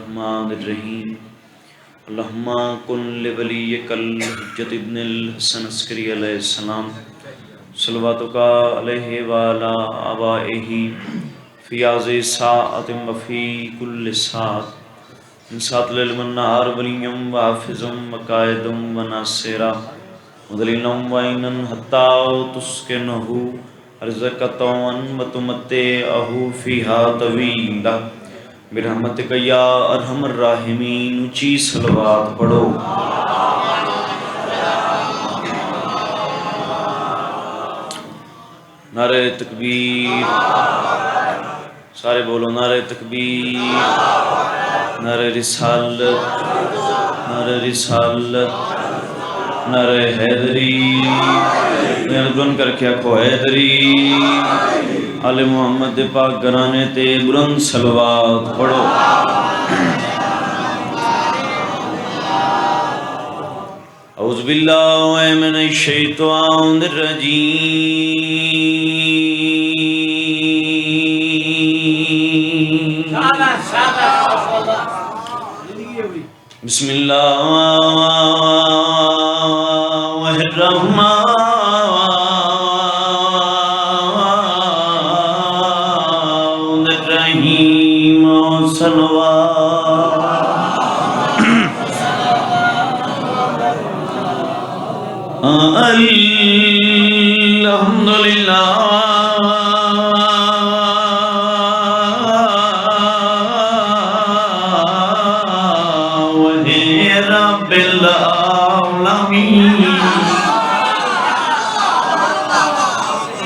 الرحمن الرحیم اللہم کن لولیک الحجۃ ابن الحسن عسکری علیہ السلام صلواتک علیہ وعلی آبائہ فی هذه الساعة وفی کل ساعة من ساعة الليل والنهار وليا وحافظا وقائدا وناصرا ودليلا وعينا حتى تسكنه رزقك وتمتعه فيها طويلا برحمتک یا ارحم الراحمین. اونچی صلوات پڑھو. نعرہ تکبیر. سارے بولو نعرہ تکبیر. نعرہ رسالت. نعرہ رسالت. نعرہ حیدری. بلند کر کے آکھو حیدری. آل محمد پاک گرانے تے بلند صلوات پڑھو. اعوذ باللہ من الشیطان الرجیم. بسم اللہ الرحمن الرحیم. الحمدللہ رب العالمین.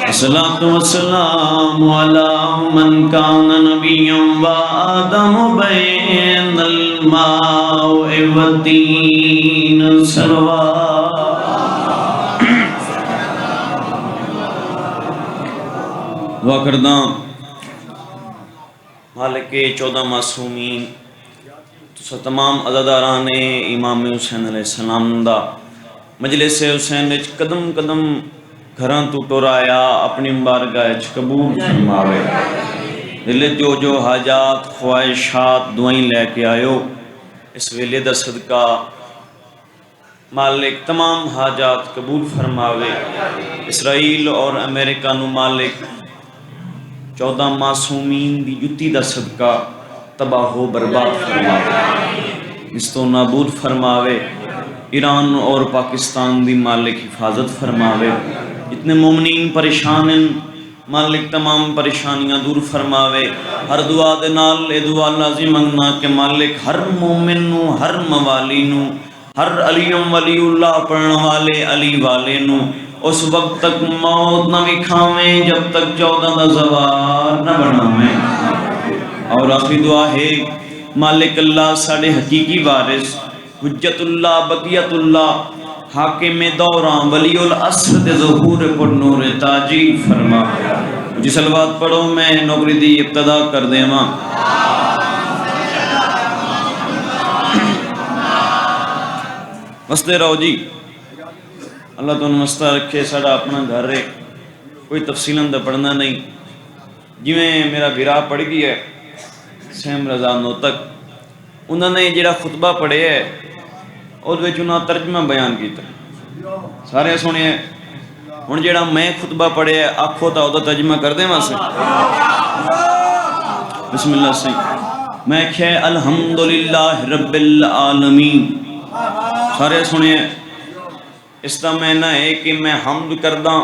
الصلاۃ والسلام علی من کان نبیا وآدم بین الماء والطین. صلوات. دعا کرداں مالک 14 معصومین تو تمام عزاداران امام حسین علیہ السلام دا مجلس حسین وچ قدم قدم گھراں تو ٹرایا اپنی بارگاہ وچ قبول فرماوے. دل جو جو حاجات خواہشات دعائیں لے کے آئیو اس ویلے دا صدقہ مالک تمام حاجات قبول فرماوے. اسرائیل اور امریکہ نو مالک 14 معصومین دی جتی دا صدقہ تباہ و برباد فرماوے. اس تو نابود فرماوے. ایران اور پاکستان دی مالک حفاظت فرماوے. جتنے مومنین پریشان ہیں مالک تمام پریشانیاں دور فرماوے. ہر دعا دے نال اے دعا لازم منگنا کہ مالک ہر مومن نو ہر موالی نو ہر علی ولی اللہ پڑھن والے علی والے نو اس وقت تک موت نہ وکھاویں جب تک 14 دا زوال نہ بناویں. اور آخری دعا ہے مالک اللہ ساڑھے حقیقی وارث حجت اللہ بقیت اللہ حاکم دوراں ولی العصر دے ظہور پر نور تاجی فرما. جی صلوات پڑھو. میں نوکری دی ابتدا کر دے ماں. مستے رہو جی. اللہ تو مستہ رکھے. ساڑھا اپنا گھر رہے کوئی تفصیلاً دا پڑھنا نہیں. جی میں میرا بھرا پڑھ گئی ہے سیم رضا نوتک. انہوں نے جڑا خطبہ پڑھے ہے اور انہوں نے ترجمہ بیان کیتا. سارے سونے ہیں. ہن جڑا میں خطبہ پڑھے ہے آکھو تا او ترجمہ کر دیں وہاں سے. بسم اللہ سے میں کہے الحمدللہ رب العالمین. سارے سونے ہیں. اس کا معنی ہے کہ میں حمد کرداں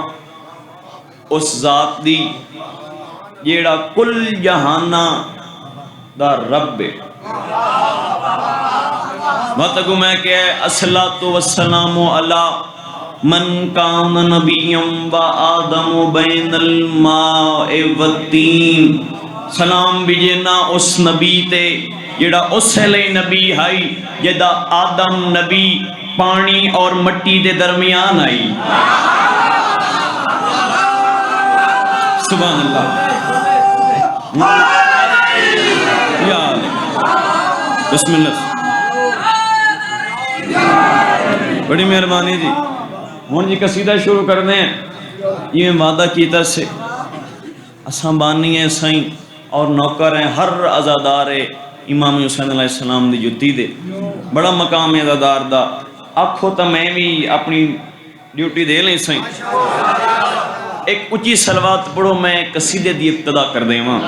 اس ذات دی جیڑا کل جہانہ دا رب ہے. وَتَقُ میں کہ الصلاۃ والسلام علی من کان نبیا وآدم بین الماء والطین. سلام بھیجنا اس نبی تے جیڑا اس لئی نبی ہے جدا آدم نبی پانی اور مٹی دے درمیان آئی. سبحان اللہ. بسم اللہ. بڑی مہربانی جی. ہوں جی قصیدہ شروع کر دیں. یہ وعدہ کیتا سے اساں بانی ہیں سائیں اور نوکر ہیں ہر عزادار امام حسین علیہ السلام دی جتی دے بڑا مقام ہے عزادار دا آکھو تا میں بھی اپنی ڈیوٹی دے لیں سائیں ایک اچھی صلوات پڑھو میں قصیدے دی ابتدا کر دیں وہاں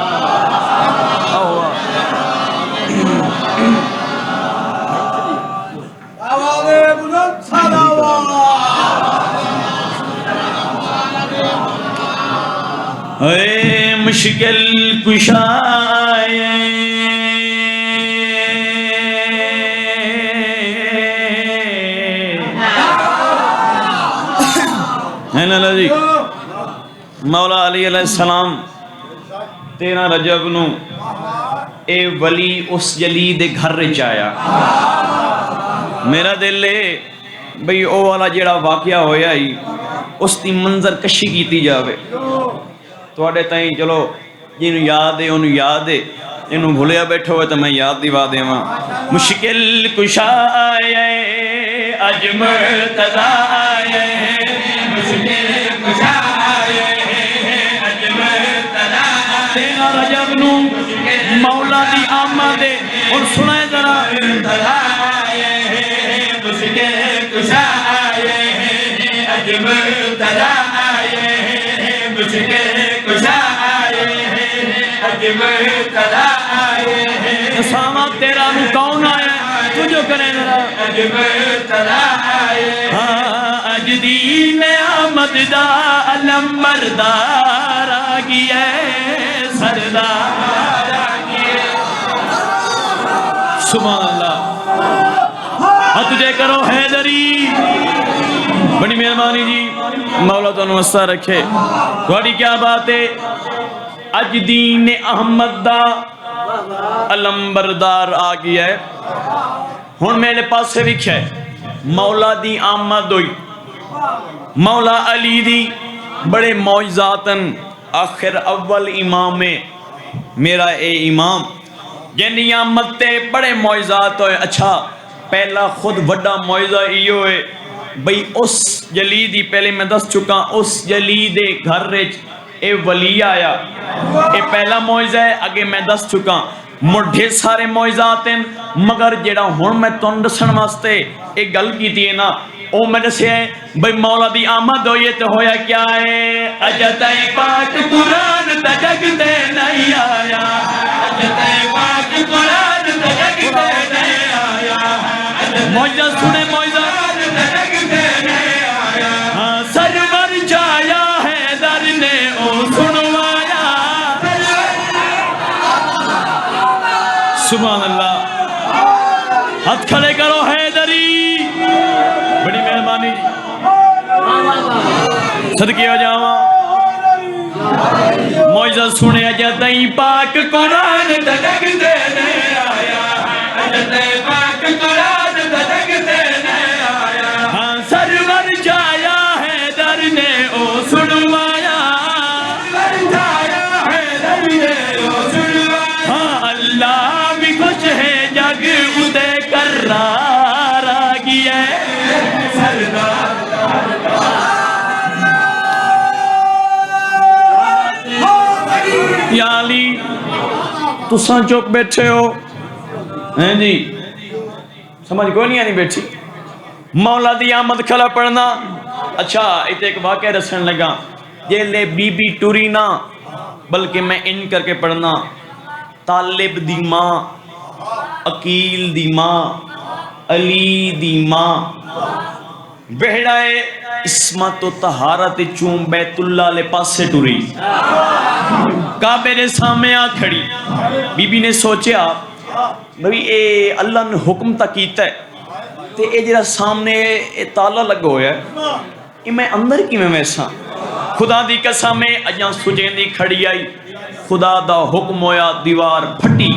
اے مشکل کشائے ہے نا جی مولا علی علیہ السلام 13 رجب نو اے ولی اس جلی دے گھر رچ آیا میرا دل ہے بھئی او والا جیڑا واقعہ ہویا ہی اس دی منظر کشی کیتی جاوے تو اڑے تائیں چلو جنہوں یاد ہے انہوں یاد ہے انہوں بھولیا بیٹھو ہوئے تو میں یاد دیوا دے ماں مشکل کشا آئے اج مرتضی آئے مشکل کشا آئے اج مرتضی 13 رجب نو مولا دی آمد اور سنائے ذرا مشکل کشا آئے اج مرتضی آئے مشکل کشا آئے اج مرتضی آئے ساما تیرا نو کون آیا تجھو کرے ذرا اج مرتضی آئے اج دین آمد دا علم بردار آگی ہے سردار آگی ہے سبحان اللہ تجھے کرو حیدری بڑی مہربانی جی مولا تو نوستہ رکھے تھوڑی کیا بات ہے اج دین احمد دا علم بردار آ گیا ہے ہون میرے پاس سے لکھا ہے مولا دی آمد ہوئی مولا علی دی بڑے معجزاتن آخر اول امام میرا اے امام جنہی آمد تے بڑے معجزات ہوئے اچھا پہلا خود وڈا معجزہ ایو ہے بھئی اس جلی دی پہلے میں دس چکا اس جلی دے گھر رچ اے ولی آیا اے پہلا معجزہ ہے اگے میں دس چکا مڑھے سارے معجزات ہیں مگر جیڑا ہون میں تون دسن واسطے ایک گل کی تھی نا او میں دسے ہیں بھئی مولا دی آمد ہوئے تو ہویا کیا ہے اجتائی پاک قرآن تجگ دے نہیں آیا اجتائی پاک قرآن تجگ دے نہیں آیا معجزہ سنے معجزہ سرور جایا ہے در نے او سنوایا سبحان اللہ ہاتھ کھڑے کرو حیدری بڑی مہربانی صدقے ہو جاواں معجزہ سنے اجتائی پاک قرآن تجگ دے نہیں آیا اجتائی پاک قرآن تجگ دے نہیں آیا سرور جایا ہے در نے او سنوایا جایا ہے در نے او سنوایا ہاں اللہ بھی خوش ہے جگ ادے کرار آگی ہے سردار یا علی تساں چوک بیٹھے ہو ہیں جی سمجھ کوئی نہیں آنی بیٹھی مولا دی آمد کھلا پڑھنا اچھا ایتے ایک واقعہ رسن لگا یہ لے بی بی ٹوری نہ بلکہ میں ان کر کے پڑھنا طالب دی ماں عقیل دی ماں علی دی ماں بہڑائے اسمت و طہارت چون بیت اللہ لے پاس سے ٹوری کعبے نے سامنے آ کھڑی بی بی نے سوچیا بھئی اے اللہ نے حکم تا کیتا ہے تے اے جرا سامنے اے تالا لگا ہویا ہے اے میں اندر کی میں ویسا خدا دی قسم میں اجاں سجین دی کھڑی آئی خدا دا حکم ہویا دیوار پھٹی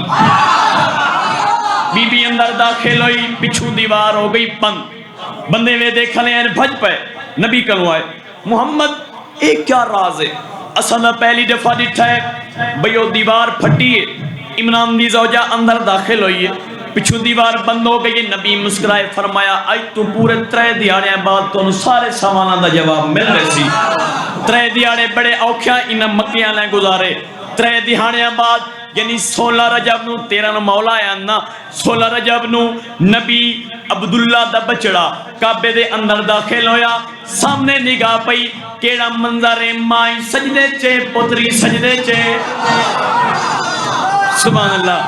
بی بی اندر داخل ہوئی پچھو دیوار ہو گئی بند بندے میں دیکھا لیں بھج پہ نبی کلو آئے محمد ایک کیا راز ہے اسانا پہلی دفعہ ڈٹھا ہے بھئیو دیوار پھٹی ہے عمران دی زوجہ اندر داخل ہوئی ہے پچھو دیوار بند ہو گئی نبی مسکرائے فرمایا آئی تو پورے 3 دیاڑے بعد تو سارے سوالان دا جواب مل رہے سی 3 دیاڑے بڑے اوکھیاں انہاں مکیاں لیں گزارے 3 دیہاڑے بعد یعنی 16 رجب نو 13 نو مولا آیا نا 16 رجب نو نبی عبداللہ دا بچڑا کعبے دے اندر داخل ہویا سامنے نگاہ پئی کیڑا منظر ہے مائی سجدے چے پتری سجدے چے سبحان اللہ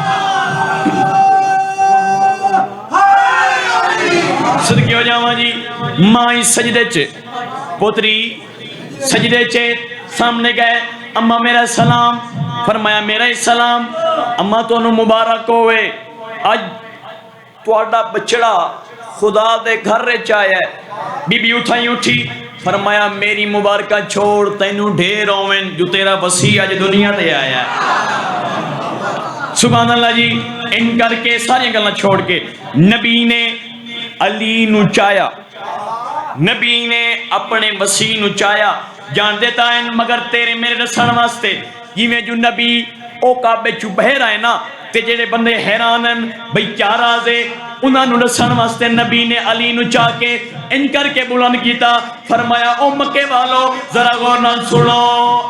صدقے ہو جاواں جی مائی سجدے چے پتری سجدے چے سامنے گئے اماں میرا سلام فرمایا میرا ہی سلام اماں تو انہوں مبارک ہوئے آج توڑا بچڑا خدا دے گھر رے چاہے بی بی اٹھی فرمایا میری مبارکہ چھوڑ تینوں ڈھیر ہوئیں جو تیرا وسیع آج دنیا دے آیا ہے سبحان اللہ جی ان کر کے ساری گلنا چھوڑ کے نبی نے علی نو چایا نبی نے اپنے وسیع نو چایا جان دیتا ہے مگر تیرے میرے رسان واسطے یہ میں جو نبی او کعبے چو بہر آئے نا تے جڑے بندے حیرانن بھئی کیا رازے انہاں نو رسان واسطے نبی نے علی نو چاہ کے ان کر کے بلند کیتا فرمایا او مکے والو ذرا غور نال سنو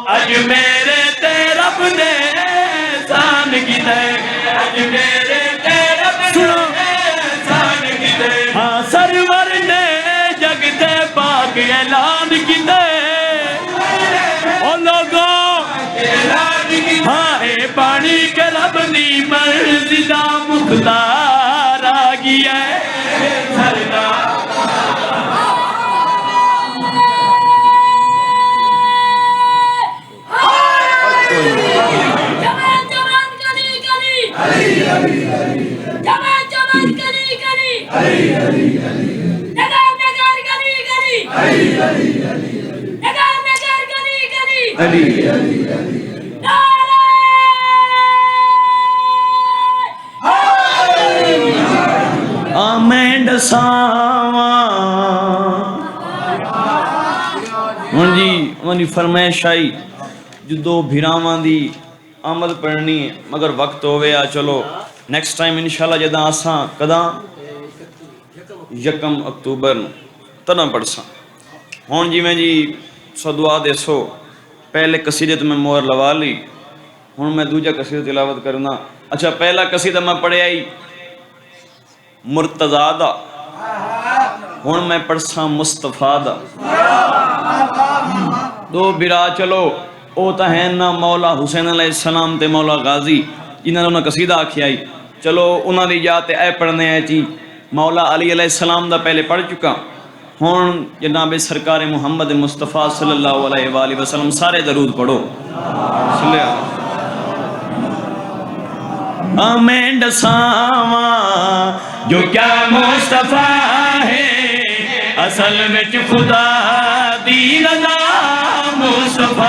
اج میرے تے رب نے احسان کیتے اج میرے تے رب نے احسان کیتے ہاں سرور نے جگ تے پاک اعلان کیتے ہاں اے پانی کے رب نی مرضی دا مختار آگی ہے آمین ڈساواں ہن جی انہوں نے فرمائش آئی جو دو بھیراواں دی آمد پڑھنی ہے مگر وقت ہوئے آ چلو نیکسٹ ٹائم انشاءاللہ جدہ آساں کداں 1 اکتوبر تنہ پڑھساں ہون جی میں جی صدعا دے سو پہلے قصیدے تو میں مہر لوا لی ہون میں دوجہ قصیدہ تلاوت کرنا اچھا پہلا قصیدہ میں پڑھے آئی مرتضیٰ دا ہون میں پڑھساں مصطفیٰ دا دو برا چلو او تا ہے نا مولا حسین علیہ السلام تے مولا غازی انہوں نے قصیدہ آکھی آئی چلو انہوں نے جاتے اے پڑھنے آئے چی مولا علی علیہ السلام دا پہلے پڑھ چکا ہون جناب سرکار محمد مصطفیٰ صلی اللہ علیہ وآلہ وسلم سارے درود پڑھو صلی اللہ آمین ڈساواں جو کیا مصطفیٰ ہے اصل میں خدا دی رضا مصطفیٰ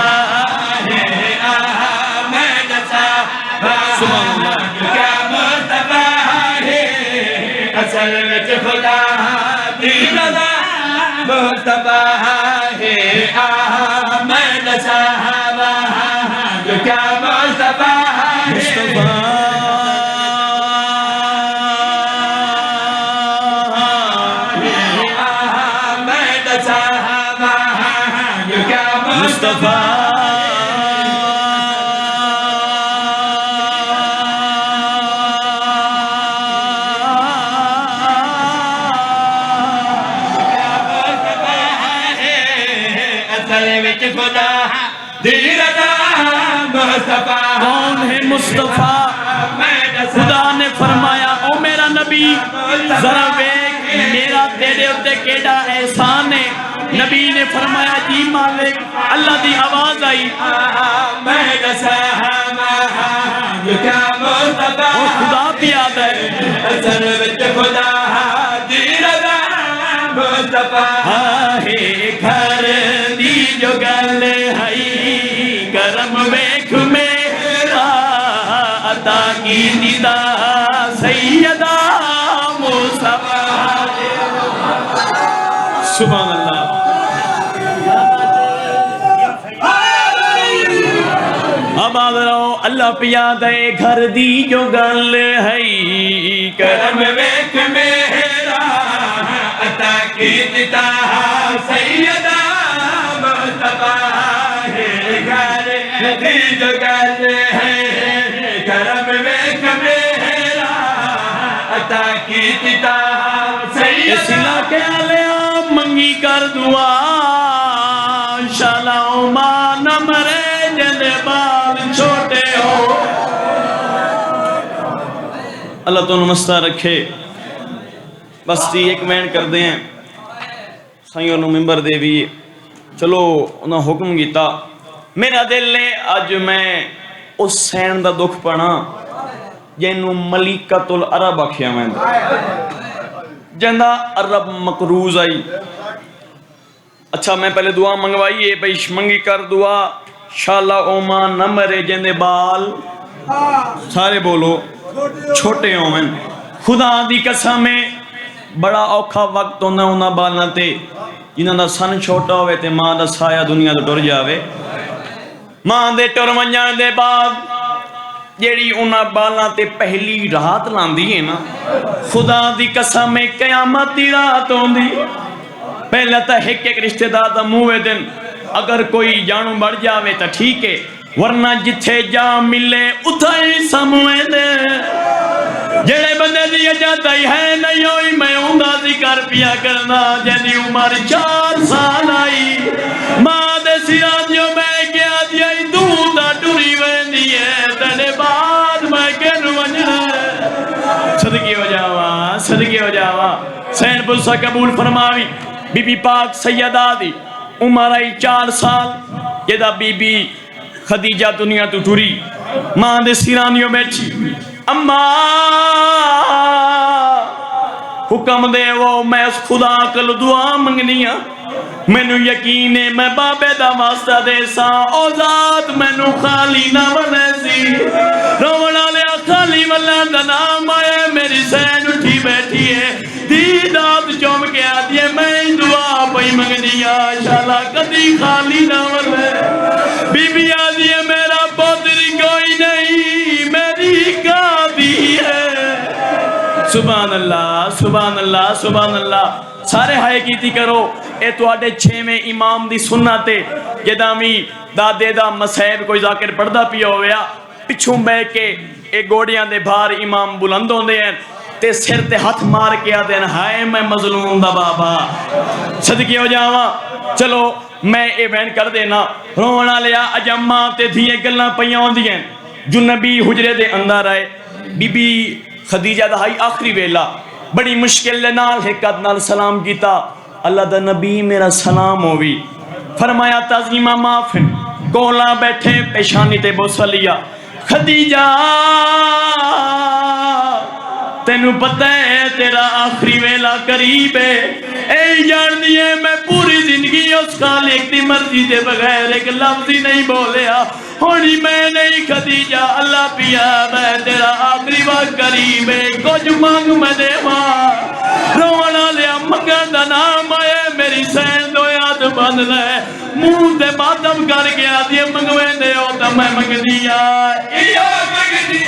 ہے آمین ڈساواں سبحان اللہ جو کیا مصطفیٰ ہے اصل میں خدا دی رضا مصطفیٰ ہے آمین ڈساواں جو کیا مصطفیٰ ہے کون ہے مصطفیٰ خدا نے فرمایا او میرا نبی ذرا بیک میرا تیرے اتے کیڑا احسان ہے نبی نے فرمایا جی مالک اللہ دی آواز آئی او خدا بھی آد ہے ہے گھر دی جو گل ہے کرم ویکھ میرا عطا کی دیدہ سیدہ مصطفیٰ سبحان اللہ آباد رہو اللہ پیا دے گھر دی جو گل ہے کرم ویکھ میرا عطا کی دیدہ سیدہ مصطفیٰ ہے گھر دی جو گل ہے کرم ویکھ میرا عطا کیتی تا اس علاقے آلیا منگی کر دعا شالا ماں نہ مرے جن بال چھوٹے ہو اللہ تو نمستہ رکھے بس تی ایک مین کر دیں سائیوں نے ممبر دے بھی چلو انہاں حکم گیتا میرا دل لے آج میں اس سین دا دکھ پڑھا جنہوں ملیکت العرب آکھیا میں جندہ عرب مقروض آئی اچھا میں پہلے دعا منگوائیے بیش منگی کر دعا شالا اومان نہ مرے جندے بال سارے بولو چھوٹے ہومن خدا دی قسمیں بڑا اوکھا وقت ہونا بالنا تے جنہاں دا سن چھوٹا ہوئے تے ماں دا سایہ دنیا دا ٹر جاوے ماں دے ٹر منجان دے بعد جیڑی انہاں بالنا تے پہلی رات لاندی ہے نا خدا دی قسمیں قیامت دی رات ہوندی پہلے تا ایک رشتہ دار دا موے دن اگر کوئی جانو بڑھ جاوے تا ٹھیک ہے ورنہ جتھے جا ملے اتھائی سموے دے جڑے بندے دی جاتا ہی ہے نہیں ہوئی میں اندہ ذکر پیا کرنا جنی عمر 4 سال آئی ماں دے سیادیوں میں کیا دیائی دودھا ٹوری ویندی ہے تنے بعد میں کہنو وجہ صدقی ہو جاوا سین پلسا قبول فرماوی بی بی پاک سیدہ دی عمر آئی 4 سال یہ دا بی بی خدیجہ دنیا تو ٹوری ماں دے سیرانیوں بیٹھی اماں حکم دے وہ میں اس خدا کل دعا منگنیا مینو یقین ہے میں بابے دا واسطہ دے سا او ذات مینو خالی نہ بنے سی رونا لیا خالی والا دا نام آئے میری سین اٹھی بیٹھی ہے دیدات چوم کے آتی ہے میں دعا پئی منگنیا شالا کدی خالی نہ بنے بی بی آتی ہے میرا پوتری کوئی نہیں میری قاضی ہے سبحان اللہ سبحان اللہ سبحان اللہ سارے ہائے کیتی کرو اے تو آڈے 6ویں امام دی سنتے جدامی دادے دا مسیب کوئی ذاکر پڑھدا پیا ہویا پچھوں بے کے اے گوڑیاں دے بھار امام بلندوں دے ہیں تے سر تے ہاتھ مار کے آدھے ہیں ہائے میں مظلوم دا بابا صدقی ہو جاواں چلو میں اے بین کر دینا رونا لیا اجماں تے دھیے گلنا پیاں دیئیں جو نبی حجرے دے اندر آئے بی بی خدیجہ دہائی آخری ویلا بڑی مشکل نال حکت نال سلام کیتا اللہ دا نبی میرا سلام ہوئی فرمایا تعظیمہ معافن کولا بیٹھے پیشانی تے بوسہ لیا خدیجہ تینو پتہ ہے تیرا آخری ویلا قریب ہے اے جان دیئے میں پوری زندگی اس خالق دی مرضی دے بغیر ایک لفظی نہیں بولیا ہونی میں نہیں خدیجہ اللہ پیا میں تیرا آخری وقت قریب ہے کچھ مانگ میں دے ماں رونا لیا مگن دا نام آئے میری سین دو یاد بند لے منہ دے ماتم کر کے آدھی منگویں دے ہوتا میں منگ دیا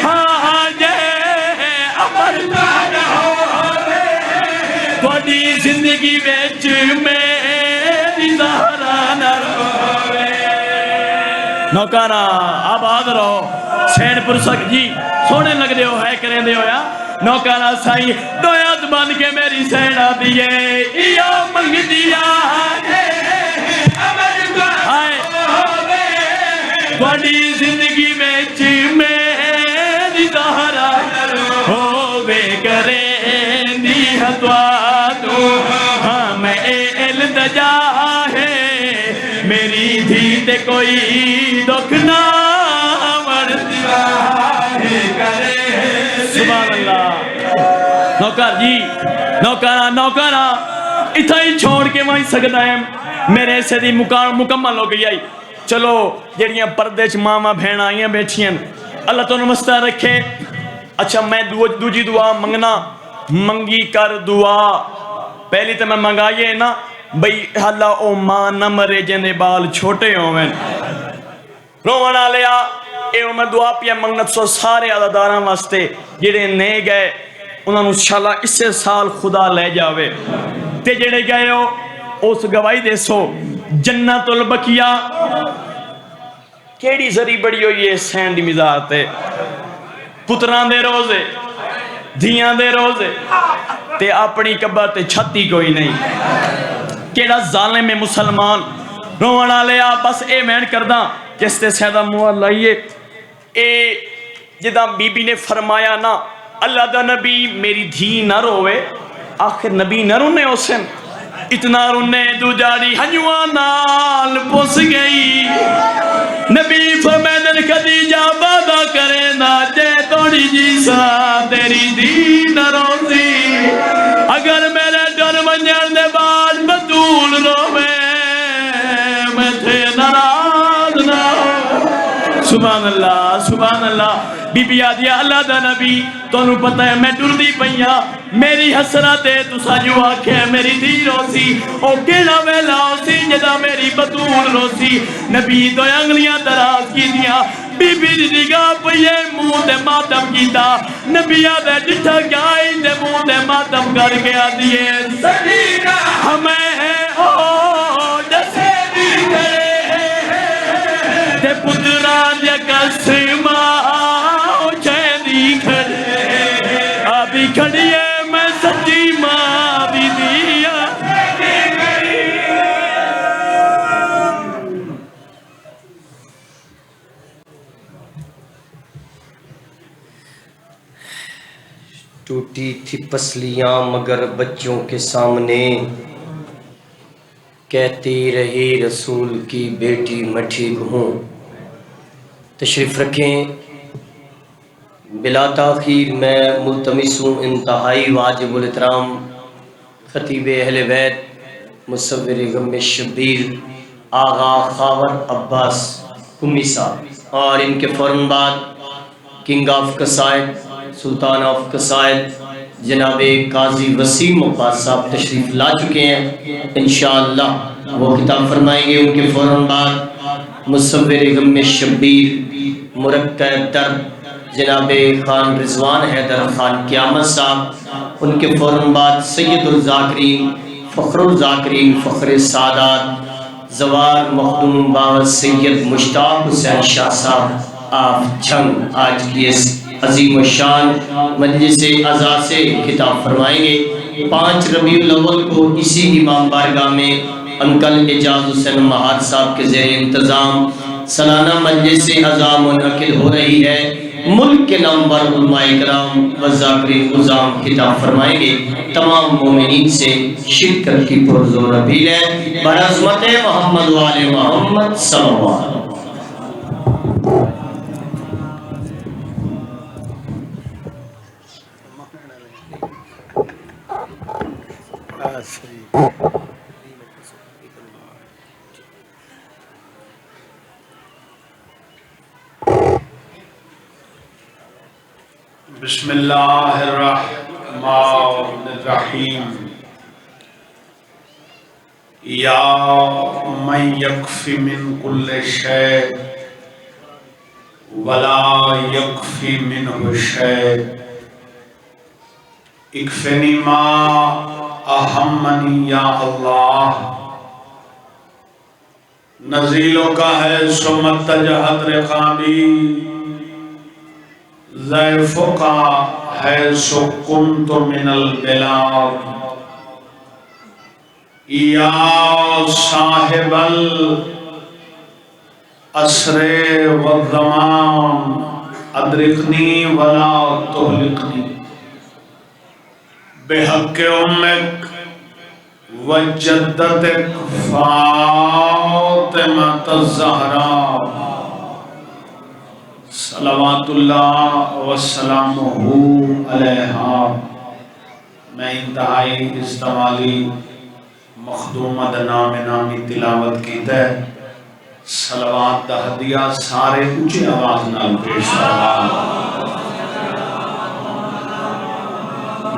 ہاں جے امر تانا تھوڑی زندگی بیچ میری زہرا نہ روے نوکارا آباد رہو سین پرسک جی سونے لگ دے ہو ہے کریں دے ہو یا نوکارا سائی دو یاد بن کے میری سین آ دیئے یا منگ دیا تھوڑی زندگی بیچ میری زہرا ہووے کریں دی حدوا تو ہمیں التجا ہے میری دھی تے کوئی دکھ نہ ورزا ہے کرے سبحان اللہ نوکر جی نوکرہ اتھا ہی چھوڑ کے وہیں سکتا ہے میرے سے دی مکمل ہو گئی آئی چلو جڑیاں پردے چ ماما بہن آئیاں بیٹھیاں اللہ تو نمستہ رکھے اچھا میں دوجی دعا منگنا منگی کر دعا پہلی تو میں منگائیے نا بھئی اللہ او ماں نہ مرے جنے بال چھوٹے ہوئیں رونا لیا اے میں دعا پیا منگنت سو سارے عدداراں واسطے جڑے نے گئے انہوں نے انشاءاللہ اس سے سال خدا لے جاوے تے جڑے گئے ہو اس گواہی دے سو جنت البقیہ کیڑی ذری بڑی ہوئی ہے سین دی مزار تے پتراں دے روزے دھیاں دے روزے تے اپنی قبر تے چھتی کوئی نہیں کیڑا ظالم مسلمان رونا لیا بس اے مین کرداں جس تے سیدہ موہ لائیے اے جدہ بی بی نے فرمایا نا اللہ دا نبی میری دھی نہ روے آخر نبی نہ رونے اسن اتنا رونے دو جاری ہنجوان نال پس گئی نبی فرمیدن خدیجہ بادہ کرے نا جے توڑی جیسا تیری دھی نہ روزی اگر میرے ڈر منجر دے بعد بدول روے میں تھے ناراض نہ سبحان اللہ بی بی آدیا اللہ دا نبی تو انہوں پتہ ہے میں ڈر دی پئیاں میری حسرت ہے تسا جو آکھے میری دی روسی او کیڑا ویلا ہوسی جدا میری بطول روسی نبی دو انگلیاں دراز کی دیا بی بی دی نگاہ پئیے منہ دے ماتم کیتا نبی آدھے جٹھا گائی دے منہ دے ماتم کر کے آدھیے سکینہ ہمیں ہے او جسے بھی کرے دے پتران یا قسمہ کھڑیے میں سچی ماں بھی دیا ٹوٹی تھی پسلیاں مگر بچوں کے سامنے کہتی رہی رسول کی بیٹی میں ٹھیک ہوں تشریف رکھیں بلا تاخیر میں ملتمس ہوں انتہائی واجب الاحترام خطیب اہل بیت مصور غم شبیر آغا خاور عباس قمی صاحب اور ان کے فوراً بعد کنگ آف قصائد سلطان آف قصائد جناب قاضی وسیم عباس صاحب تشریف لا چکے ہیں انشاءاللہ وہ خطاب فرمائیں گے ان کے فوراً بعد مصور غم شبیر مرکع درد جناب خان رضوان حیدر خان قیامت صاحب ان کے فوراً بعد سید الذاکرین فخر الذاکرین فخر سعادات زوار مخدوم باور سید مشتاق حسین شاہ صاحب آپ جھنگ آج کی اس عظیم و شان مجلس عزا سے خطاب فرمائیں گے 5 ربیع الاول کو اسی امام بارگاہ میں انکل اعجاز حسین مہار صاحب کے زیر انتظام سالانہ مجلس عزا منعقد ہو رہی ہے ملک کے نامور علماء کرام و ذاکرین عظام خطاب فرمائیں گے تمام مومنین سے شرکت کی پرزور اپیل ہے بعظمت محمد و آل محمد صلی اللہ علیہ وسلم بسم اللہ الرحمن الرحیم یا من یکفی من کل شیء ولا یکفی منہ شیء اکفنی ما اہمنی یا اللہ نزیلوں کا ہے سمت تجہت رقابی ضعفقا حیث کنت من البلاد یا صاحب العصر والزمان ادرکنی ولا تہلکنی بحق امک وجدتک فاطمۃ الزہراء صلوات اللہ وسلامہ علیہا میں انتہائی استعمالی مخدومہ نامی تلاوت کیتا ہے صلوات دا ہدیہ سارے اونچے آواز نال پیش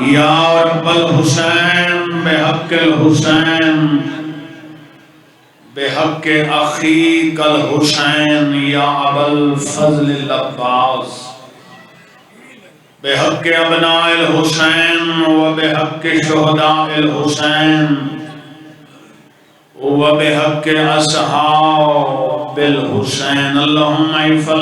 یا رب الحسین بحق الحسین بحق اخیک الحسین یا ابا الفضل العباس بحق ابناء الحسین و بحق شہداء الحسین و بحق اصحاب الحسین اللہم